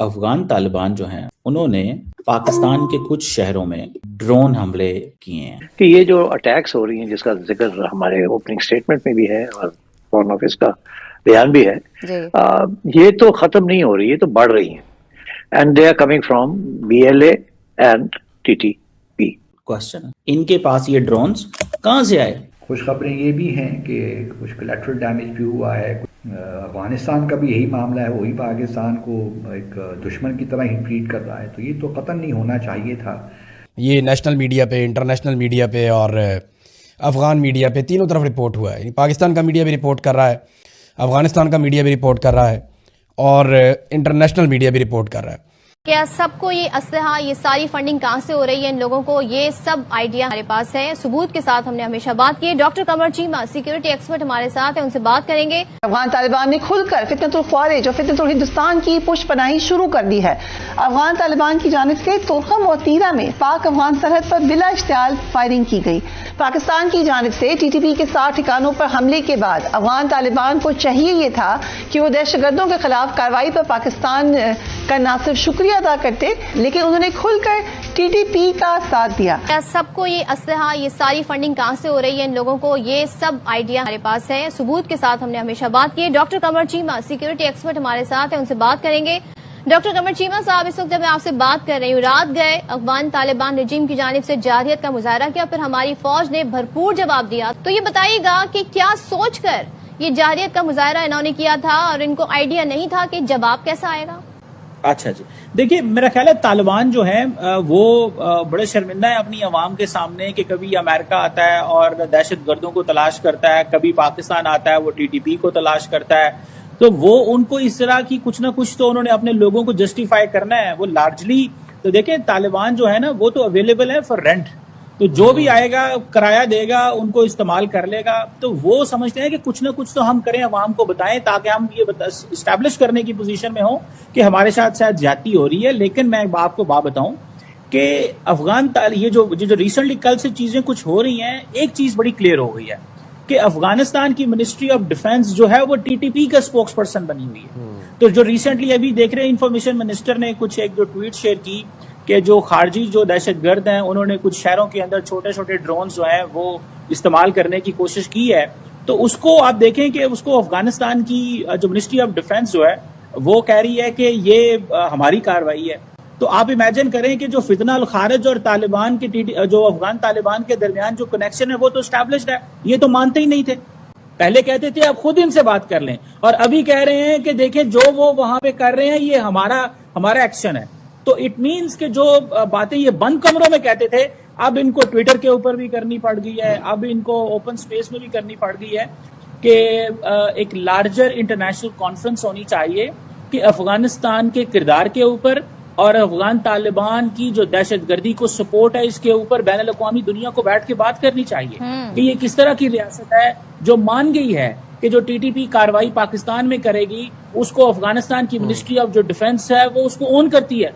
افغان طالبان جو ہیں انہوں نے پاکستان کے کچھ شہروں میں ڈرون حملے کیے ہیں کہ یہ جو اٹیکس ہو رہی ہیں جس کا ذکر ہمارے اوپننگ سٹیٹمنٹ میں بھی ہے اور فورن آفس کا بیان بھی ہے، یہ تو ختم نہیں ہو رہی، یہ تو بڑھ رہی ہیں، and they are coming from BLA and TTP۔ Question ان کے پاس یہ ڈرونز کہاں سے آئے؟ خوشخبریں یہ بھی ہیں کہ کچھ کولیٹرل ڈیمیج بھی ہوا ہے۔ افغانستان کا بھی یہی معاملہ ہے، وہی پاکستان کو ایک دشمن کی طرح ہی ٹریٹ کر رہا ہے، تو یہ تو قطعاً نہیں ہونا چاہیے تھا۔ یہ نیشنل میڈیا پہ، انٹرنیشنل میڈیا پہ اور افغان میڈیا پہ تینوں طرف رپورٹ ہوا ہے، یعنی پاکستان کا میڈیا بھی رپورٹ کر رہا ہے، افغانستان کا میڈیا بھی رپورٹ کر رہا ہے اور انٹرنیشنل میڈیا بھی رپورٹ کر رہا ہے۔ کیا سب کو یہ اسلحہ، یہ ساری فنڈنگ کہاں سے ہو رہی ہے ان لوگوں کو، یہ سب آئیڈیا ہمارے پاس ہے، ثبوت کے ساتھ ہم نے ہمیشہ بات کی ہے۔ Doctor Qamar Cheema security expert ہمارے ساتھ ہیں، ان سے بات کریں گے۔ افغان طالبان نے کھل کر فتنۃ الخوارج اور فتنۃ الہندوستان کی پشت پناہی شروع کر دی ہے۔ افغان طالبان کی جانب سے تورخم اور تیرہ میں پاک افغان سرحد پر بلا اشتعال فائرنگ کی گئی۔ پاکستان کی جانب سے TTP کے 60 ٹھکانوں پر حملے کے بعد افغان طالبان کو چاہیے یہ تھا کہ وہ دہشت گردوں کے خلاف کارروائی پر پاکستان کا نہ صرف شکریہ ادا کرتے لیکن انہوں نے کھل کر TTP کا ساتھ دیا۔ کیا سب کو یہ اسلحہ، یہ ساری فنڈنگ کہاں سے ہو رہی ہے ان لوگوں کو، یہ سب آئیڈیا ہمارے پاس ہے، ثبوت کے ساتھ ہم نے ہمیشہ بات کی ہے۔ Doctor Qamar Cheema security expert ہمارے ساتھ ہیں، ان سے بات کریں گے۔ ڈاکٹر قمر چیمہ صاحب، اس وقت جب میں آپ سے بات کر رہی ہوں، رات گئے افغان طالبان رجیم کی جانب سے جارحیت کا مظاہرہ کیا، پھر ہماری فوج نے بھرپور جواب دیا، تو یہ بتائیے گا کہ کیا سوچ کر یہ جارحیت کا مظاہرہ انہوں نے کیا تھا اور ان کو آئیڈیا نہیں تھا کہ جواب کیسا آئے گا؟ اچھا جی، دیکھیے میرا خیال ہے طالبان جو ہیں وہ بڑے شرمندہ ہیں اپنی عوام کے سامنے کہ کبھی امریکہ آتا ہے اور دہشت گردوں کو تلاش کرتا ہے، کبھی پاکستان آتا ہے وہ TTP کو تلاش کرتا ہے، تو وہ ان کو اس طرح کی کچھ نہ کچھ تو انہوں نے اپنے لوگوں کو جسٹیفائی کرنا ہے۔ وہ لارجلی تو دیکھیں طالبان جو ہے نا وہ تو اویلیبل ہے فار رینٹ، تو جو بھی آئے گا کرایہ دے گا ان کو استعمال کر لے گا، تو وہ سمجھتے ہیں کہ کچھ نہ کچھ تو ہم کریں، عوام کو بتائیں تاکہ ہم یہ اسٹیبلش کرنے کی پوزیشن میں ہوں کہ ہمارے ساتھ شاید زیادتی ہو رہی ہے۔ لیکن میں آپ کو بات بتاؤں کہ یہ جو ریسنٹلی کل سے چیزیں کچھ ہو رہی ہیں، ایک چیز بڑی کلیئر ہو گئی ہے کہ افغانستان کی منسٹری آف ڈیفنس جو ہے وہ TTP کا اسپوکس پرسن بنی ہوئی ہے۔ تو جو ریسنٹلی ابھی دیکھ رہے ہیں انفارمیشن منسٹر نے کچھ ایک جو ٹویٹ شیئر کی کہ جو خارجی جو دہشت گرد ہیں انہوں نے کچھ شہروں کے اندر چھوٹے چھوٹے ڈرونز جو ہیں وہ استعمال کرنے کی کوشش کی ہے، تو اس کو آپ دیکھیں کہ اس کو افغانستان کی جو منسٹری آف ڈیفنس جو ہے وہ کہہ رہی ہے کہ یہ ہماری کارروائی ہے۔ تو آپ امیجن کریں کہ جو فتنہ الخارج اور طالبان کے جو افغان طالبان کے درمیان جو کنیکشن ہے وہ تو اسٹیبلشڈ ہے، یہ تو مانتے ہی نہیں تھے، پہلے کہتے تھے آپ خود ان سے بات کر لیں، اور ابھی کہہ رہے ہیں کہ دیکھیں جو وہ وہاں پہ کر رہے ہیں یہ ہمارا ایکشن ہے۔ تو اٹ مینس کہ جو باتیں یہ بند کمروں میں کہتے تھے اب ان کو ٹویٹر کے اوپر بھی کرنی پڑ گئی ہے، اب ان کو اوپن سپیس میں بھی کرنی پڑ گئی ہے کہ ایک لارجر انٹرنیشنل کانفرنس ہونی چاہیے کہ افغانستان کے کردار کے اوپر اور افغان طالبان کی جو دہشت گردی کو سپورٹ ہے اس کے اوپر بین الاقوامی دنیا کو بیٹھ کے بات کرنی چاہیے کہ یہ کس طرح کی ریاست ہے جو مان گئی ہے کہ جو TTP کارروائی پاکستان میں کرے گی اس کو افغانستان کی منسٹری آف جو ڈیفنس ہے وہ اس کو اون کرتی ہے۔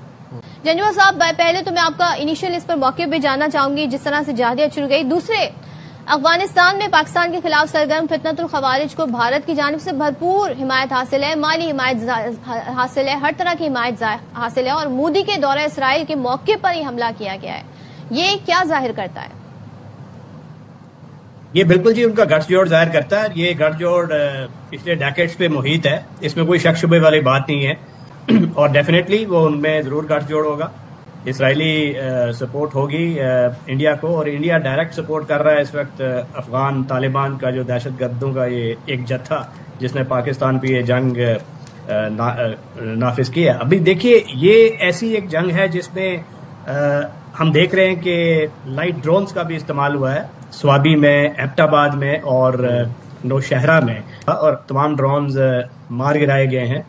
جنجوع صاحب، پہلے تو میں آپ کا انیشل اس پر موقع پہ جاننا چاہوں گی جس طرح سے جارحیت شروع گئی، دوسرے افغانستان میں پاکستان کے خلاف سرگرم فتنۃ الخوارج کو بھارت کی جانب سے بھرپور حمایت حاصل ہے، مالی حمایت حاصل ہے، ہر طرح کی حمایت حاصل ہے، اور مودی کے دورہ اسرائیل کے موقع پر ہی حملہ کیا گیا ہے، یہ کیا ظاہر کرتا ہے؟ یہ بالکل جی ان کا گٹھ جوڑ ظاہر کرتا ہے، یہ گٹھ جوڑ پچھلے ڈیکیڈز پہ محیط ہے، اس میں کوئی شک شبے والی بات نہیں ہے، اور ڈیفینیٹلی وہ ان میں ضرور گٹھ جوڑ ہوگا، اسرائیلی سپورٹ ہوگی انڈیا کو، اور انڈیا ڈائریکٹ سپورٹ کر رہا ہے اس وقت افغان طالبان کا جو دہشت گردوں کا یہ ایک جتھا جس نے پاکستان پہ یہ جنگ نافذ کی ہے۔ ابھی دیکھیے یہ ایسی ایک جنگ ہے جس میں ہم دیکھ رہے ہیں کہ لائٹ ڈرونز کا بھی استعمال ہوا ہے، سوابی میں، ایبٹ آباد میں اور نوشہرہ میں، اور تمام ڈرونز مار گرائے گئے ہیں،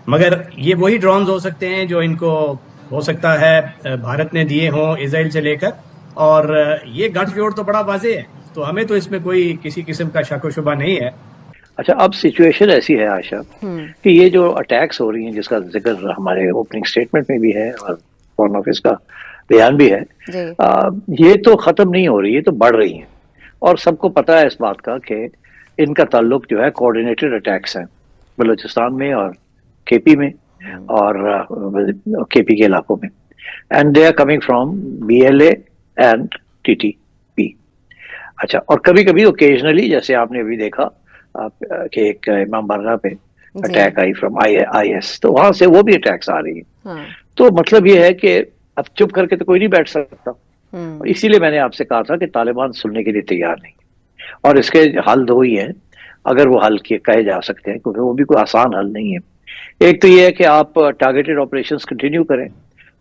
مگر یہ وہی ڈرونز ہو سکتے ہیں جو ان کو ہو سکتا ہے بھارت نے دیے ہوں اسرائیل سے لے کر، اور یہ گٹھ جوڑ تو بڑا واضح ہے، تو ہمیں تو اس میں کوئی کسی قسم کا شک و شبہ نہیں ہے۔ اچھا، اب سچویشن ایسی ہے عائشہ کہ یہ جو اٹیکس ہو رہی ہیں جس کا ذکر ہمارے اوپننگ سٹیٹمنٹ میں بھی ہے اور فورن آفس کا بیان بھی ہے، یہ تو ختم نہیں ہو رہی، یہ تو بڑھ رہی ہیں، اور سب کو پتا ہے اس بات کا کہ ان کا تعلق جو ہے کوآرڈینیٹڈ اٹیکس ہیں بلوچستان میں اور KP میں، اور کے پی کے علاقوں میں, and they are coming from BLA and TTP. اچھا, اور کبھی کبھی اوکیجنلی جیسے آپ نے ابھی دیکھا کہ ایک امام بارگاہ پہ اٹیک آئی فرام IS, تو وہاں سے وہ بھی اٹیکس آ رہی ہیں. تو مطلب یہ ہے کہ اب چپ کر کے تو کوئی نہیں بیٹھ سکتا, اسی لیے میں نے آپ سے کہا تھا کہ طالبان سننے کے لیے تیار نہیں, اور اس کے حل دو ہی ہیں اگر وہ حل کہے جا سکتے ہیں, کیونکہ وہ بھی کوئی آسان حل نہیں ہے. ایک تو یہ ہے کہ آپ ٹارگیٹڈ آپریشنز کنٹینیو کریں,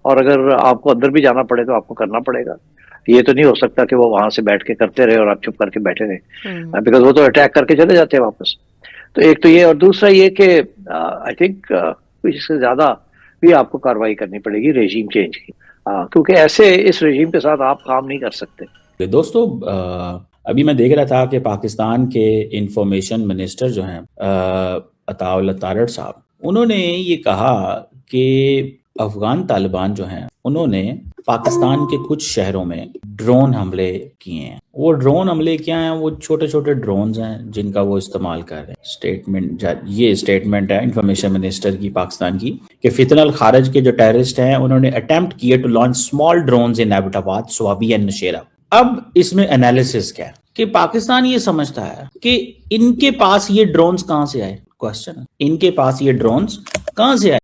اور اگر آپ کو اندر بھی جانا پڑے تو آپ کو کرنا پڑے گا. یہ تو نہیں ہو سکتا کہ وہ وہاں سے بیٹھ کے کرتے رہے اور آپ چپ کر کے بیٹھے رہے, بیکاز وہ تو اٹیک کر کے چلے جاتے ہیں واپس. تو ایک تو یہ, اور دوسرا یہ کہ آئی تھنک اس سے زیادہ بھی آپ کو کاروائی کرنی پڑے گی ریجیم چینج کی, کیونکہ ایسے اس ریجیم کے ساتھ آپ کام نہیں کر سکتے. دوستو, ابھی میں دیکھ رہا تھا کہ پاکستان کے انفارمیشن منسٹر جو ہیں عطا اللہ تارڑ صاحب, انہوں نے یہ کہا کہ افغان طالبان جو ہیں انہوں نے پاکستان کے کچھ شہروں میں ڈرون حملے کیے ہیں. وہ ڈرون حملے کیا ہیں, وہ چھوٹے چھوٹے ڈرونز ہیں جن کا وہ استعمال کر رہے ہیں. یہ اسٹیٹمنٹ ہے انفارمیشن منسٹر کی پاکستان کی کہ فتن الخارج کے جو ٹیررسٹ ہیں انہوں نے اٹیمپٹ کیے to launch small drones in Abbottabad, Swabi and نشیرہ. اب اس میں انالیسس کیا ہے کہ پاکستان یہ سمجھتا ہے کہ ان کے پاس یہ ڈرونز کہاں سے آئے, کوسچن, ان کے پاس یہ ڈرونز کہاں سے آئے.